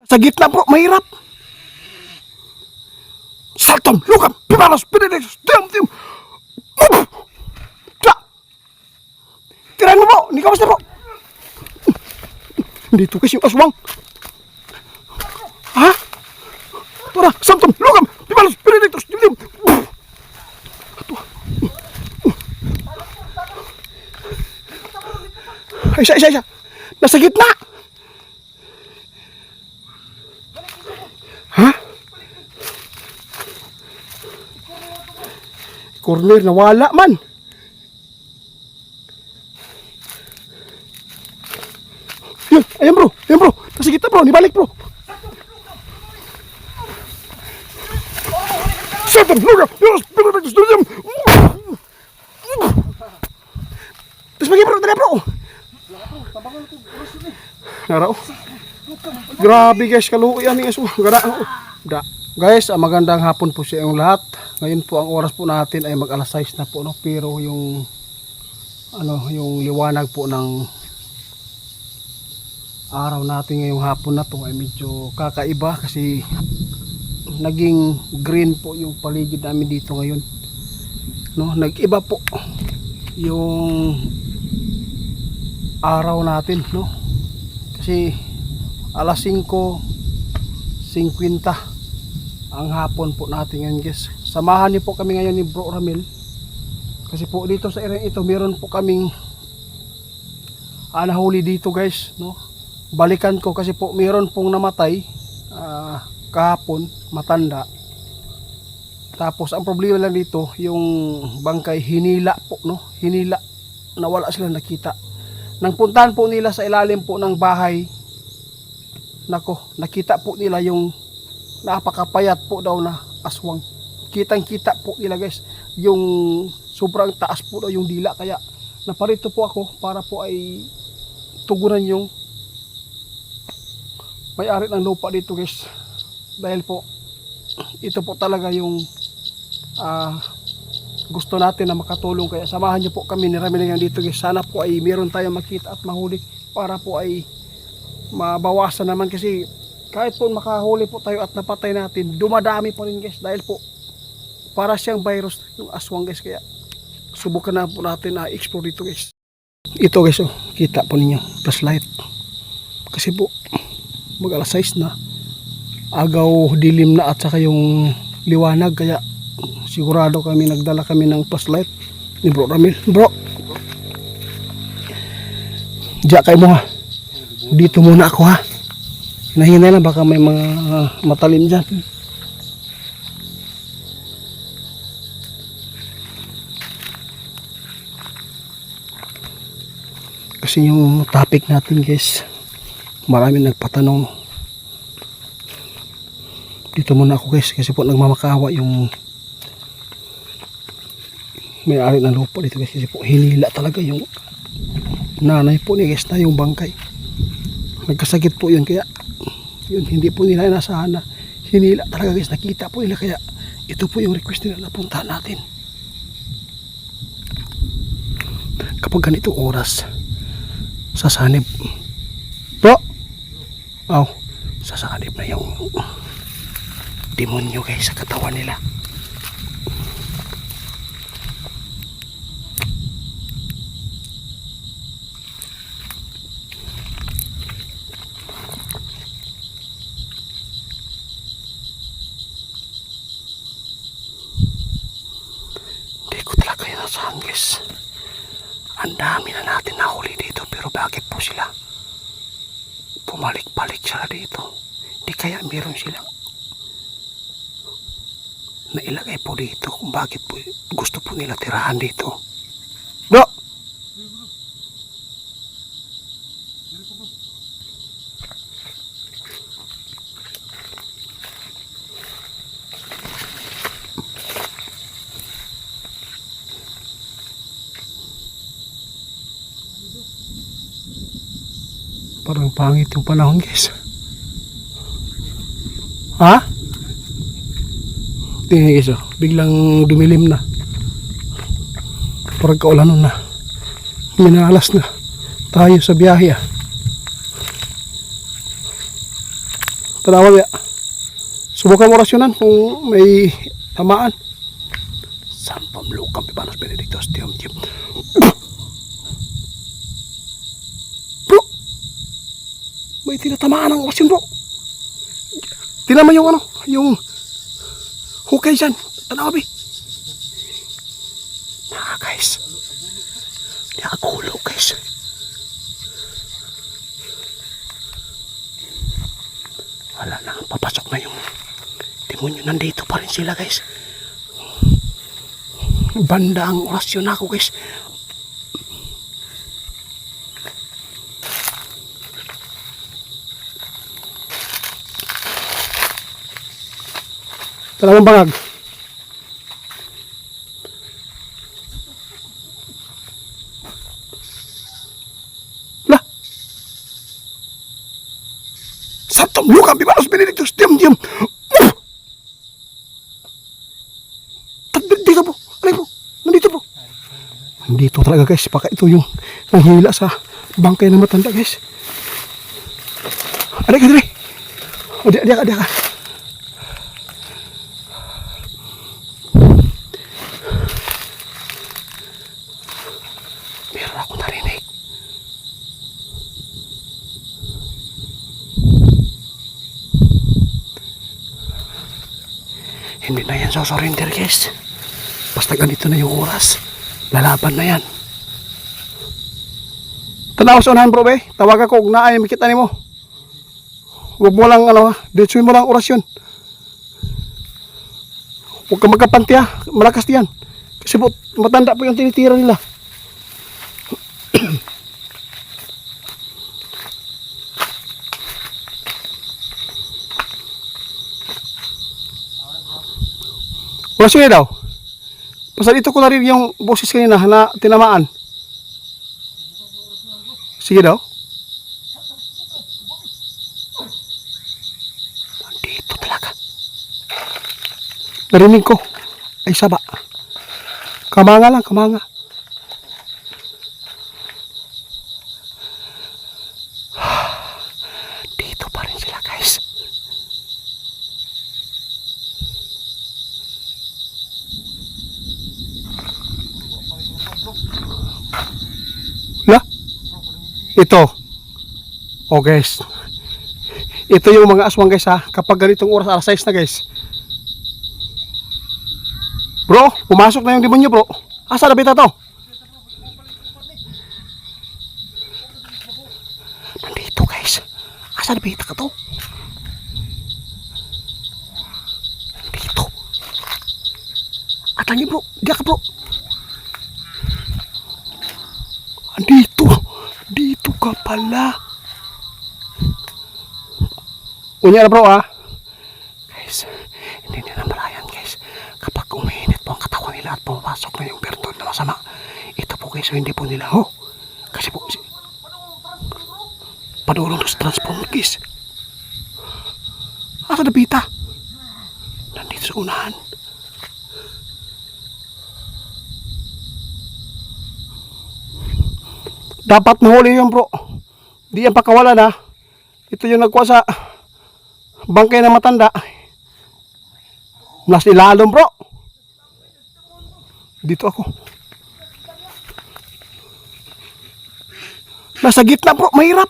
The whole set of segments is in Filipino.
Sa gitna bro, mahirap. Saltom, lukam, pimalos, pinilis, tim. Tirahan mo bro, hindi kawas na bro. Dito kasi yung aswang. Ha? Tura, saltom, lukam, pimalos, pinilis, tim. Isa. Nasa gitna. Ha? Corner, nawala man. Yun, ayan bro. Nasa gitna bro, nibalik bro. Satan, luga, Diyos, pinatagos, Diyos. Tapos bagi bro, dali bro. Naraw. Grabe guys, kaluoy yan yung da. Guys, magandang hapon po sa inyong lahat. Ngayon po ang oras po natin ay mag-alas 6 na po, no? Pero yung yung liwanag po ng araw natin ngayong hapon na to ay medyo kakaiba kasi naging green po yung paligid namin dito ngayon, no? Nag-iba po yung araw natin, no? Kasi alas 5:50 ang hapon po natin ngayon guys. Samahan niyo po kami ngayon ni Bro Ramil kasi po dito sa area ito meron po kaming nahuli dito guys, no? Balikan ko kasi po meron pong namatay kahapon, matanda. Tapos ang problema lang dito yung bangkay hinila po, no? Hinila, nawala sila nakita. Nang puntahan po nila sa ilalim po ng bahay, nako, nakita po nila yung napakapayat po daw na aswang. Kitang kita po nila guys yung sobrang taas po daw yung dila, kaya naparito po ako para po ay tugunan yung may-ari ng lupa dito guys, dahil po ito po talaga yung gusto natin na makatulong. Kaya samahan niyo po kami ni Ramil dito guys. Sana po ay meron tayong makita at mahuli para po ay mabawasan naman, kasi kahit po makahuli po tayo at napatay natin, dumadami po rin guys, dahil po para siyang virus yung aswang guys. Kaya subukan na po natin na explore dito guys. Ito guys, oh, kita po ninyo flashlight kasi po mag alas 6 na, agaw dilim na at saka yung liwanag, kaya sigurado kami nagdala kami ng flashlight ni Bro Ramil. Bro, diya kayo mo ha, dito muna ako ha, hinahinay lang baka may mga matalim dyan. Kasi yung topic natin guys, marami nagpatanong. Dito muna ako guys kasi po nagmamakaawa yung may-ari ng lupa dito guys, kasi po hinila talaga yung nanay po ni guys na yung bangkay. Nagkasakit po yun, kaya yun, hindi po nila inasahan na hinila talaga guys, nakita po nila. Kaya ito po yung request nila na puntahan natin kapag ganito oras. Sasanib bro, sasanib na yung demonyo guys sa katawan nila. Saan guys, ang dami na natin nahuli dito, pero bakit po sila pumalik-balik sila dito? Di kaya meron silang nailagay po dito kung bakit po gusto po nila tirahan dito. Bro, parang pangit yung panahon guys. Ha? Tingnan guys, oh, biglang dumilim na. Parang kaulan na. Minalas na tayo sa biyahe. Tanawa ya. Subukan mo rasyonan kung may tamaan. Sampam lukam pipanos benedictus tiam tiam. Bro, may tinatamaan ang orasyon bro. Tinan mo yung ano, yung hukay dyan. Tanawa bi. Guys. Nakagulo guys. Wala na, papasok na yung demonyo. Nandito pa rin sila guys. Banda ang orasyon ako guys. Talagang bangag. Lah. Santom lukam pipanos benedictus diam. Dito bro. Alay bro. Nandito bro. Nandito talaga guys. Baka ito yung nanghila sa bangkay ng matanda guys. Adik ka. Adik ka. Meron ako narinig. Hindi na yan surrender guys. Basta ganito na yung oras. Lalaban na yan. Tanaw sa unahan bro be. Tawag ako kung naay makita ni mo. Huwag mo lang ano ha. Diretsuin mo lang orasyon. Huwag ka magkapanti ha. Malakas yan. Kasi po matanda po yung tinitira nila. Orasyon niya daw. Basta dito ko na rin yung boses kanina na tinamaan. Sige daw. Nandito talaga. Narinig ko. Ay saba. Kamanga lang, kamanga. Dito pa rin sila guys. Wala? Ito. Oh guys. Ito yung mga aswang guys ha. Kapag ganitong oras alas 6 na guys. Bro, pumasok na yung demonyo bro. Asa na bita to? Nandito guys. Asa na bita ka to? Nandito. At lagi bro. Diya ka bro. Andito. Dito ka pala. Unya na bro ha. Guys, hindi nila malayan guys. Kapag umiinit po ang katawan nila at pumapasok na yung bertol na masama. Ito po guys, hindi po nila ho. Kasi po, padulong sa transform guys. Asa na bita? Nandito sa unahan. Dapat mahuli yun bro. Di yan pakawalan ha. Ito yung nagkuha sa bangkay na matanda. Mas ilalom bro. Dito ako. Nasa gitna bro. Mahirap.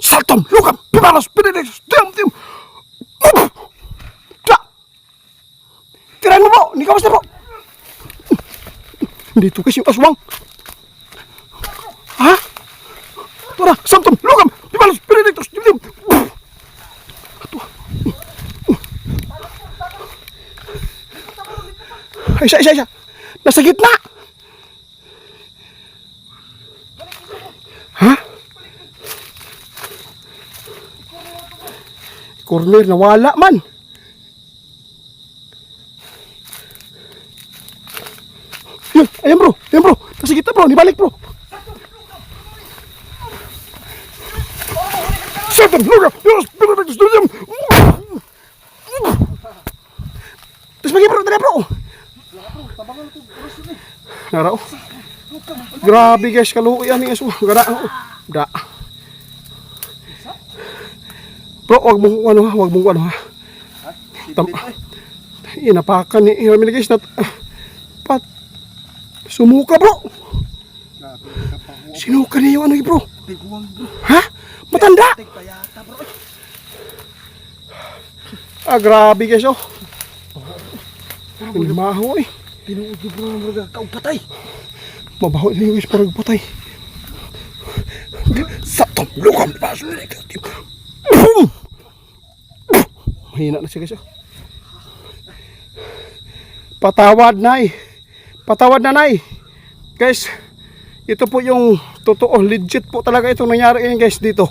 Saltom. Lukam. Pimanos. Benedictus. Diam. Tirahin mo bro. Hindi ka basta bro. Dito kasi yung aswang. Ha? Tara, Samtom, lukam, pimanos, benedictus, diam. Isa. Nasa gitna. Ha? Corner, nawala man. Ayan bro. Nasa gitna bro, nibalik bro. Satan, luka, Dios, benedictus, diam. Terus bagi bro, tadi bro. Naraw. Grabe guys, kaluoy yan yung aso. Da. Bro, wag mong ano ha, wag mong ano ha. Ha? Tam- Sipit eh. Inapakan ni Ramil guys na pat sumuka bro. Grabe ka pa ho. Sinuka niya yung ano bro. Tiguang bro. Ha? Matanda. Tig pa yata bro. Ah, grabe guys oh. Maho eh. Tinuod ni bro bro. Kaupatay. Mabaho niya guys parang patay. Sa tumlukan pa sa negative. Boom! Mahina na siya guys oh. Patawad nay. Patawad na nay. Guys, ito po yung totoo, legit po talaga itong nangyari ngayon guys dito.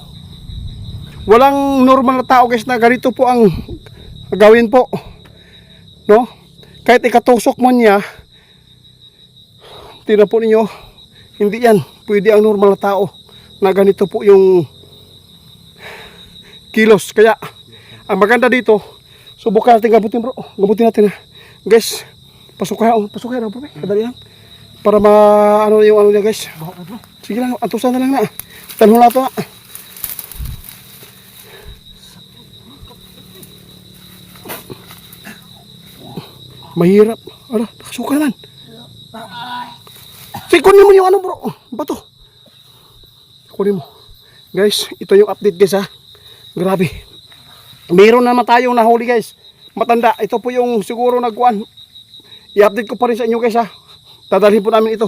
Walang normal na tao guys na ganito po ang gawin po. No? Kahit ikatusok mo niya, tingnan po ninyo, hindi yan pwede ang normal na tao na ganito po yung kilos. Kaya ang maganda dito, subukan natin gabutin bro. Gabutin natin ha. Guys, pasok kaya na bro. Kadali lang. Para ano yung ano niya guys. Sige lang, antusan na lang na. Tanong na ito na. Mahirap. Ala, nakasuka naman. Sige, kunin mo yung ano bro. Bato. Kunin mo. Guys, ito yung update guys ha. Grabe. Meron naman tayong nahuli guys. Matanda. Ito po yung siguro nagkuhan. I-update ko pa rin sa inyo guys ha. Dadalhin po namin ito.